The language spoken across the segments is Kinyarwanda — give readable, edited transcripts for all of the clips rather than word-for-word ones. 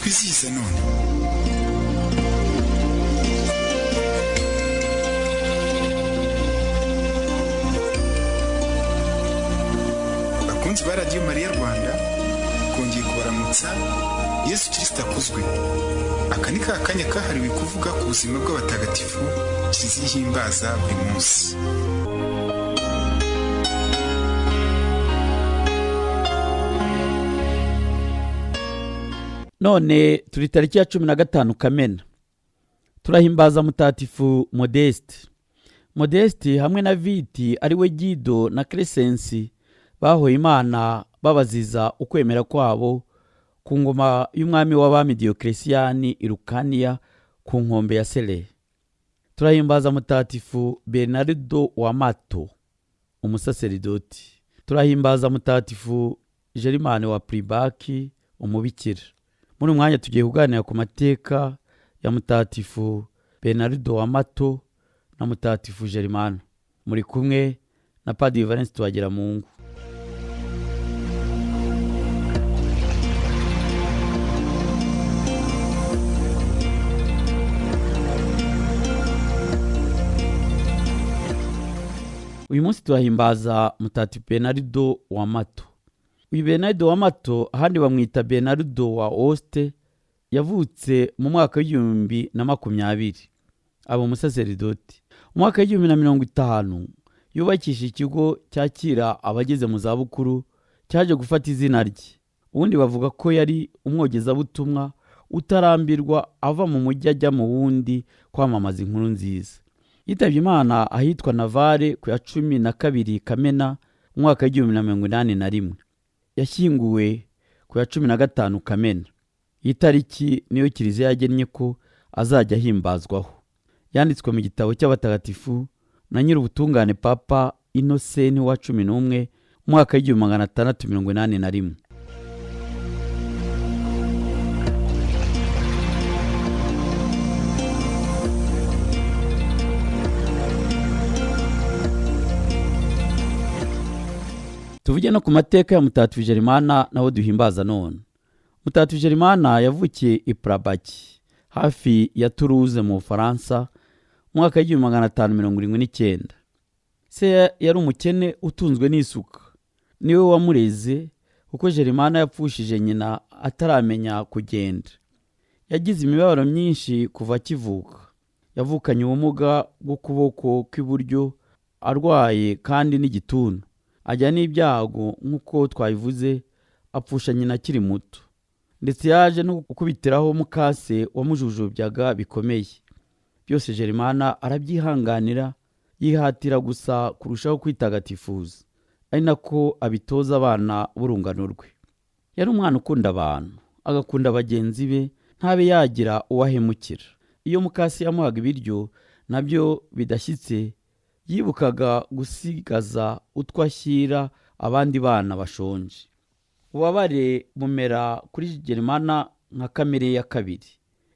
twizihiza none. Bakunzi ba Radio Maria Rwanda, kongeye kubaramutsa. Yesu Kristo akuzwe. Aka ni ka kanya kahariwe kuvuga ku buzima bw'abatagatifu tuzihimbaza buri munsi. None turi tariki ya 15 Kamena. Turahimbaza mutagatifu Modeste hamwe na Viti ari we Gido na Crescensi bahoye Imana babaziza ukwemera kwabo ku ngoma y'umwami w'abami Diocletian Irukania ku nkombe ya Sele. Turahimbaza mutagatifu Bernardo wa Mato umusaseridoti. Turahimbaza mutagatifu Gerimana wa Pribaki umubikira. Muri mwanya tugiye kuganira ku mateka ya mutagatifu Bernardo wa Mato na mutagatifu Gerimana. Muri kumwe na Padiri Valens Twagiramungu. Uyu munsi turahimbaza mutagatifu Bernardo wa Mato. Uyu Bernardo wa Mato ahandi bamwita Bernardo wa Oste yavutse mu mwaka w'2020. Aba umusaseridoti. Mu mwaka w'2050 yubakishije ikigo cyakira abageze mu zabukuru cyaje gufata izina rye. Ubundi bavuga ko yari umwogezabutumwa utarambirwa ava mu mujyi ajya mu wundi kwamamaza inkuru nziza. Yitabye Imana ahitwa Navare ku ya 12 Kamena mu mwaka w'2081. Yashyinguwe ku ya 15 Kamena. Iyi tariki niyo Kiliziya yagennye ko azajya himbazwaho. Yanditswe mu gitabo cy'abatagatifu na nyir'ubutungane Papa Innocent wa 11 mu mwaka w'1681. Tuvuge no ku mateka ya mutagatifu Gerimana naho duhimbaza none. Mutagatifu Gerimana yavukiye i Prabaki hafi ya Toulouse mu Faransa mu mwaka w'1579. Se yari umukene utunzwe n'isuka. Niwe wamureze kuko Gerimana yapfushije nyina ataramenya kugenda. Yagize imibabaro myinshi kuva akivuka. Yavukanye ubumuga bw'ukuboko kw'iburyo, arwaye kandi n'igituntu. Ajya n'ibyago nk'uko twabivuze, apfusha nyina akiri muto. Ndetse yaje no gukubitiraho mukase wamujujubyaga bikomeye. Byose Gerimana arabyihanganira, yihatira gusa kurushaho kwitagatifuza. Ari nako abitoza abana b'urungano rwe. Yari umwana ukunda abantu, agakunda bagenzi be, ntabe yagira uwahemukira. Iyo mukase yamuhaga ibiryo nabyo bidashyitse, yibukaga gusigaza utwashyira abandi bana bashonje. Ubabare bumera kuri Gerimana nka kamere ya kabiri.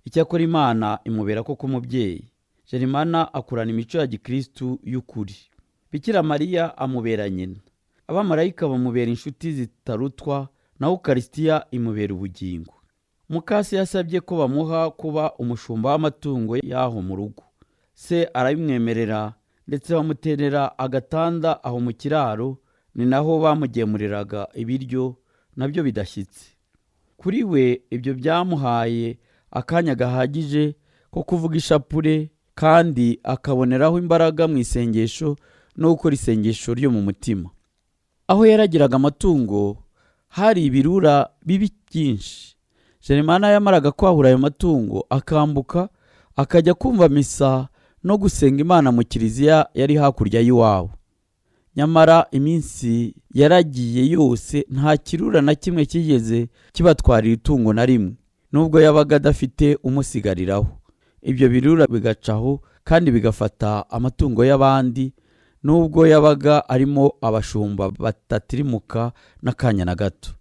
Icyakora Imana imubera ko kumubyeyi. Gerimana akurana imico ya Gikristo y'ukuri. Bikira Mariya amubera nyina. Abamarayika bamubera inshuti zitarutwa, na Ukaristiya imubera ubugingo. Mukase yasabye ko bamuha kuba umushumba w'amatungo yaho mu rugo. Se arabimwemerera, ndetse bamuterera agatanda aho mu kiraro, ni naho bamugemuriraga ibiryo nabyo bidashyitse. Kuri we ibyo byamuhaye akanya gahagije ko kuvuga ishapure, kandi akaboneraho imbaraga mu isengesho no gukora isengesho ryo mu mutima. Aho yaragiraga amatungo hari ibirura bibi byinshi. Gerimana yamaraga kwahura ayo matungo akambuka akajya kumva misa no gusenga Imana mu Kiliziya yari hakurya y'iwabo. Nyamara iminsi yaragiye yose nta kirura na kimwe kigeze kibatwarira itungo na rimwe, nubwo yabaga adafite umusigariraho. Ibyo birura bigacaho kandi bigafata amatungo y'abandi, nubwo yabaga arimo abashumba batatirimuka n'akanya na gato.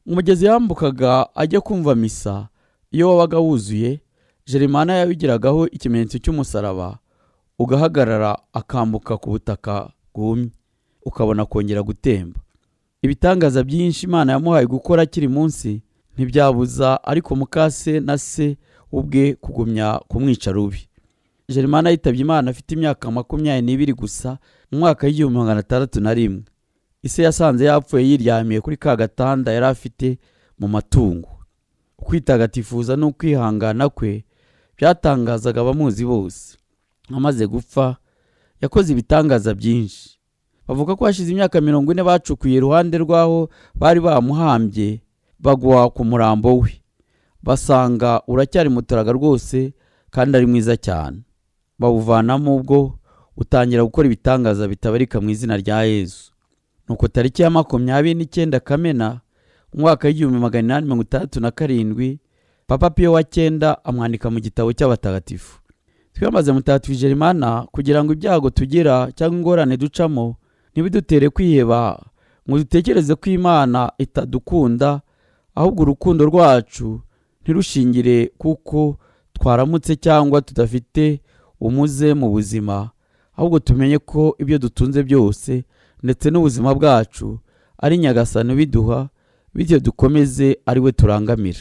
Umugezi yambukaga ajya kumva misa, iyo wabaga wuzuye, Gerimana yabigiragaho ikimenyetso cy'umusaraba, ugahagarara akambuka ku butaka bwumye, ukabona kongera gutemba. Ibitangaza byinshi Imana yamuhaye gukora akiri munsi ntibyabuza ariko mukase na se ubwe kugumya kumwica rubi. Gerimana yitabye Imana afite imyaka 22 gusa mu mwaka w'1601. Ise yasanze yapfuye yiryamiye kuri ka gatanda yari afite mu matungo. Ukwitagatifuza no kwihangana kwe byatangazaga abamuzi bose. Amaze gupfa yakoze ibitangaza byinshi. Bavuga ko hashize imyaka 40 bacukuye iruhande rwaho bari bamuhambye, bagwa ku murambo we, basanga uracyari mutaraga rwose kandi ari mwiza cyane. Bawuvanamo ubwo utangira gukora ibitangaza bitabarika mu izina rya Yesu. Nuko tariki ya 29 Kamena umwaka w'1867 Papa Pio wa 9 amwandika mu gitabo cy'abatagatifu. Twamaze Mutagatifu Gerimana kugira ngo ibyago tugira cyangwa ingorane ducamo ntibidutere kwiheba, ngo dutekereze ko Imana itadukunda, ahubwo urukundo rwacu ntirushingire kuko twaramutse cyangwa tudafite umuze mu buzima, ahubwo tumenye ko ibyo dutunze byose ndetse n'ubuzima bwacu ari Nyagasani biduha, bityo dukomeze ari we turangamira.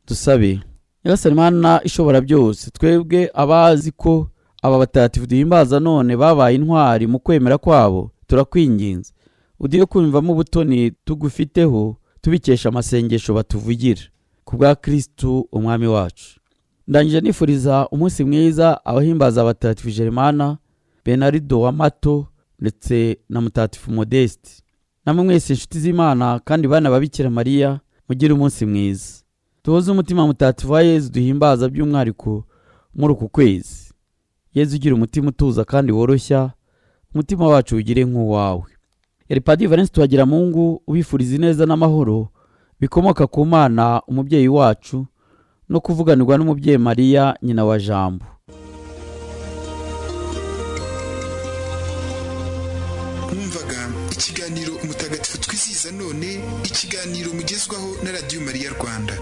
Dusabe. Nyagasani Mana ishobora byose, twebwe abazi ko aba batagatifu duhimbaza none babaye intwari mu kwemera kwabo, turakwinginze udiye kumvamo ubutoni tugufiteho, tubikesha amasengesho batuvugira ku bwa Kristo umwami wacu. Ndangije nifuriza umunsi mwiza abahimbaza abatagatifu Gerimana, Benarido wa Mato ndetse na Mutagatifu Modeste. Namwe mwese inshuti z'Imana kandi bana babikira Mariya, mugire umunsi mwiza. Tuhoze umutima mutagatifu wa Yezu duhimbaza by'umwariko muri uku kwezi. Yezu ugira umutima utuza kandi woroshya, umutima wacu ugire nk'uwawe. Yari Padiri Valens Twagiramungu ubifuriza ineza n'amahoro bikomoka ku Mana umubyeyi wacu no kuvuganirwa n'umubyeyi Mariya nyina wa Jambo. Mwumvaga ikiganiro Umutagatifu twizihiza none, ikiganiro mugezwaho na Radio Maria Rwanda.